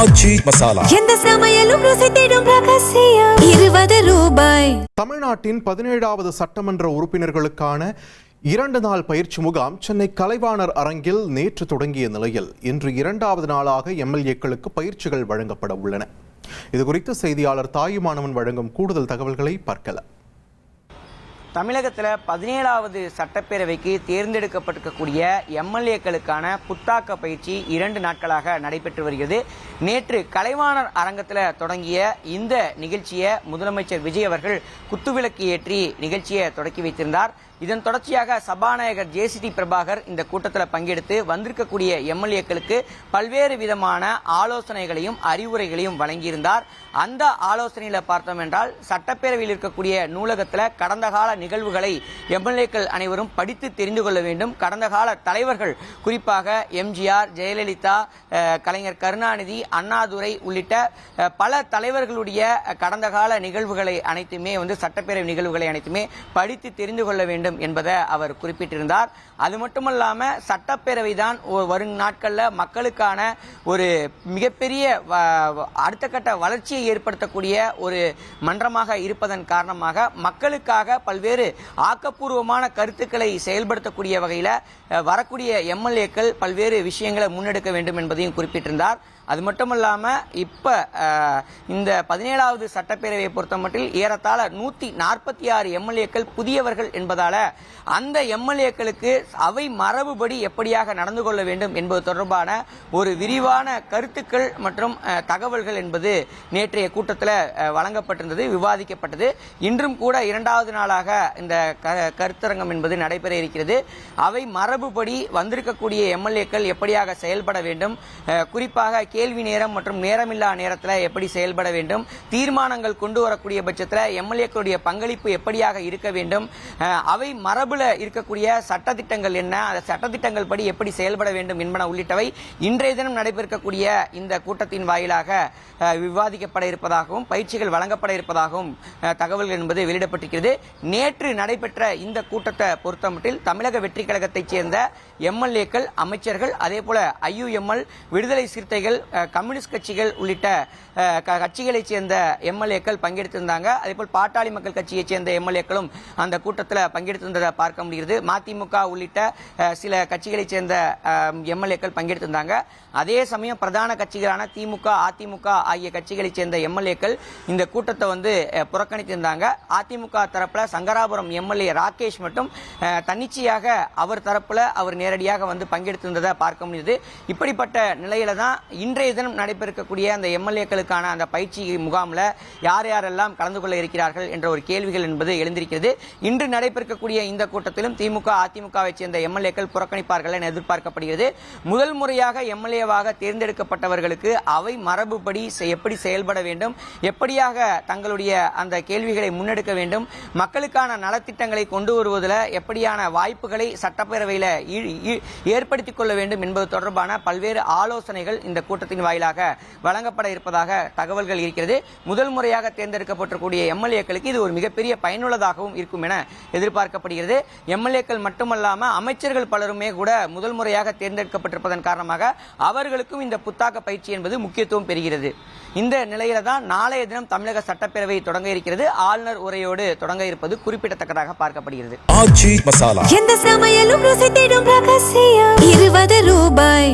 ஆச்சி மசாலா எந்த சமையலும் ருசி தேடும் ரகசியம் 20 ரூபாய். தமிழ்நாட்டின் 17வது சட்டமன்ற உறுப்பினர்களுக்கான 2 நாள் பயிற்சி முகாம் சென்னை கலைவாணர் அரங்கில் நேற்று தொடங்கிய நிலையில் இன்று 2வது நாளாக எம்எல்ஏக்களுக்கு பயிற்சிகள் வழங்கப்பட உள்ளன. இதுகுறித்து செய்தியாளர் தாயுமானவன் வழங்கும் கூடுதல் தகவல்களை பார்க்கலாம். தமிழகத்தில் 17வது சட்டப்பேரவைக்கு தேர்ந்தெடுக்கப்பட்டிருக்கக்கூடிய எம்எல்ஏக்களுக்கான புத்தாக்க பயிற்சி 2 நாட்களாக நடைபெற்று வருகிறது. நேற்று கலைவாணர் அரங்கத்தில் தொடங்கிய இந்த நிகழ்ச்சியை முதலமைச்சர் விஜய் அவர்கள் குத்துவிளக்கு ஏற்றி நிகழ்ச்சியை தொடக்கி வைத்திருந்தார். இதன் தொடர்ச்சியாக சபாநாயகர் ஜேசிடி பிரபாகர் இந்த கூட்டத்தில் பங்கெடுத்து வந்திருக்கக்கூடிய எம்எல்ஏக்களுக்கு பல்வேறு விதமான ஆலோசனைகளையும் அறிவுரைகளையும் வழங்கியிருந்தார். அந்த ஆலோசனையில் பார்த்தோம் என்றால் சட்டப்பேரவையில் இருக்கக்கூடிய நூலகத்தில் கடந்த கால நிகழ்வுகளை எம்எல்ஏக்கள் அனைவரும் படித்து தெரிந்து கொள்ள வேண்டும். கடந்த கால தலைவர்கள் குறிப்பாக எம்ஜிஆர், ஜெயலலிதா, கலைஞர் கருணாநிதி, அண்ணாதுரை உள்ளிட்ட பல தலைவர்களுடைய கடந்த கால நிகழ்வுகளை அனைத்துமே சட்டப்பேரவை நிகழ்வுகளை அனைத்துமே படித்து தெரிந்து கொள்ள வேண்டும் என்பதை அவர் குறிப்பிட்டிருந்தார். அது மட்டுமல்லாம சட்டப்பேரவை தான் வரும் நாட்களில் மக்களுக்கான ஒரு மிகப்பெரிய அடுத்த கட்ட வளர்ச்சியை ஏற்படுத்தக்கூடிய ஒரு மன்றமாக இருப்பதன் காரணமாக மக்களுக்காக பல்வேறு ஆக்கப்பூர்வமான கருத்துக்களை செயல்படுத்தக்கூடிய வகையில் வரக்கூடிய எம்எல்ஏக்கள் பல்வேறு விஷயங்களை முன்னெடுக்க வேண்டும் என்பதையும் குறிப்பிட்டிருந்தார். அது மட்டுமல்லாம இப்ப இந்த 17வது சட்டப்பேரவையை பொறுத்தமட்டில் ஏறத்தாழ 146 எம்எல்ஏக்கள் புதியவர்கள் என்பதால அந்த எம்எல்ஏக்களுக்கு அவை மரபுபடி எப்படியாக நடந்து கொள்ள வேண்டும் என்பது தொடர்பான ஒரு விரிவான கருத்துக்கள் மற்றும் தகவல்கள் என்பது நேற்றைய கூட்டத்தில் வழங்கப்பட்டிருந்தது, விவாதிக்கப்பட்டது. இன்றும் கூட 2வது நாளாக இந்த கருத்தரங்கம் என்பது நடைபெற இருக்கிறது. அவை மரபுபடி வந்திருக்கக்கூடிய எம்எல்ஏக்கள் எப்படியாக செயல்பட வேண்டும், குறிப்பாக கேள்வி நேரம் மற்றும் நேரமில்லா நேரத்தில் எப்படி செயல்பட வேண்டும், தீர்மானங்கள் கொண்டு வரக்கூடிய பட்சத்தில் எம்எல்ஏக்களுடைய பங்களிப்பு எப்படியாக இருக்க வேண்டும், அவை மரபுல இருக்கக்கூடிய சட்டத்திட்டங்கள் என்ன, அந்த சட்டத்திட்டங்கள் படி எப்படி செயல்பட வேண்டும் என்பன உள்ளிட்டவை இன்றைய தினம் நடைபெறக்கூடிய இந்த கூட்டத்தின் வாயிலாக விவாதிக்கப்பட இருப்பதாகவும் பயிற்சிகள் வழங்கப்பட இருப்பதாகவும் தகவல்கள் என்பது வெளியிடப்பட்டிருக்கிறது. நேற்று நடைபெற்ற இந்த கூட்டத்தை பொறுத்தமட்டில் தமிழக வெற்றி கழகத்தைச் சேர்ந்த எம்எல்ஏக்கள், அமைச்சர்கள், அதே போல ஐயுஎம்எல், விடுதலை சிறுத்தைகள், கம்யூனிஸ்ட் கட்சிகள் உள்ளிட்ட கட்சிகளைச் சேர்ந்த எம்எல்ஏக்கள் பங்கெடுத்திருந்தாங்க. அதேபோல் பாட்டாளி மக்கள் கட்சியைச் சேர்ந்த எம்எல்ஏக்களும் அந்த கூட்டத்தில் பங்கெடுத்திருந்ததை பார்க்க முடிகிறது. மதிமுக உள்ளிட்ட சில கட்சிகளைச் சேர்ந்த எம்எல்ஏக்கள் பங்கெடுத்திருந்தாங்க. அதே சமயம் பிரதான கட்சிகளான திமுக, அதிமுக ஆகிய கட்சிகளைச் சேர்ந்த எம்எல்ஏக்கள் இந்த கூட்டத்தை புறக்கணித்திருந்தாங்க. அதிமுக தரப்புல சங்கராபுரம் எம்எல்ஏ ராகேஷ் மட்டும் தன்னிச்சையாக அவர் தரப்புல அவர் நேரடியாக பங்கெடுத்திருந்ததை பார்க்க முடியுது. இப்படிப்பட்ட நிலையில தான் இன்றைய தினம் நடைபெறக்கூடிய அந்த எம்எல்ஏக்களுக்கான அந்த பயிற்சி முகாமில் யார் யாரெல்லாம் கலந்து கொள்ள இருக்கிறார்கள் என்ற ஒரு கேள்விகள் என்பது எழுந்திருக்கிறது. இன்று நடைபெறக்கூடிய இந்த கூட்டத்திலும் திமுக, அதிமுகவை சேர்ந்த எம்எல்ஏக்கள் புறக்கணிப்பார்கள் என எதிர்பார்க்கப்படுகிறது. முதல் முறையாக எம்எல்ஏவாக தேர்ந்தெடுக்கப்பட்டவர்களுக்கு அவை மரபுபடி எப்படி செயல்பட வேண்டும், எப்படியாக தங்களுடைய அந்த கேள்விகளை முன்னெடுக்க வேண்டும், மக்களுக்கான நலத்திட்டங்களை கொண்டு வருவதில் எப்படியான வாய்ப்புகளை சட்டப்பேரவையில் ஏற்படுத்திக் கொள்ள வேண்டும் என்பது தொடர்பான பல்வேறு ஆலோசனைகள் இந்த கூட்டத்தின் வாயிலாக வழங்கப்பட இருப்பதாக தகவல்கள் இருக்கிறது. முதல் முறையாக தேர்ந்தெடுக்கப்பட்டிருக்கூடிய எம்எல்ஏக்களுக்கு இது ஒரு மிகப்பெரிய பயனுள்ளதாகவும் இருக்கும் என எதிர்பார்க்கப்படுகிறது. எம்எல்ஏக்கள் மட்டுமல்லாமல் அமைச்சர்கள் பலருமே கூட முதல் முறையாக தேர்ந்தெடுக்கப்பட்டிருப்பதன் காரணமாக அவர்களுக்கும் இந்த புத்தாக்க பயிற்சி என்பது முக்கியத்துவம் பெறுகிறது. இந்த நிலையில தான் நாளைய தினம் தமிழக சட்டப்பேரவை தொடங்க இருக்கிறது. ஆளுநர் உரையோடு தொடங்க இருப்பது குறிப்பிடத்தக்கதாக பார்க்கப்படுகிறது. ஆச்சி மசாலா எந்த சமையலும் ருசி தேடும் ரகசியம் 20 ரூபாய்.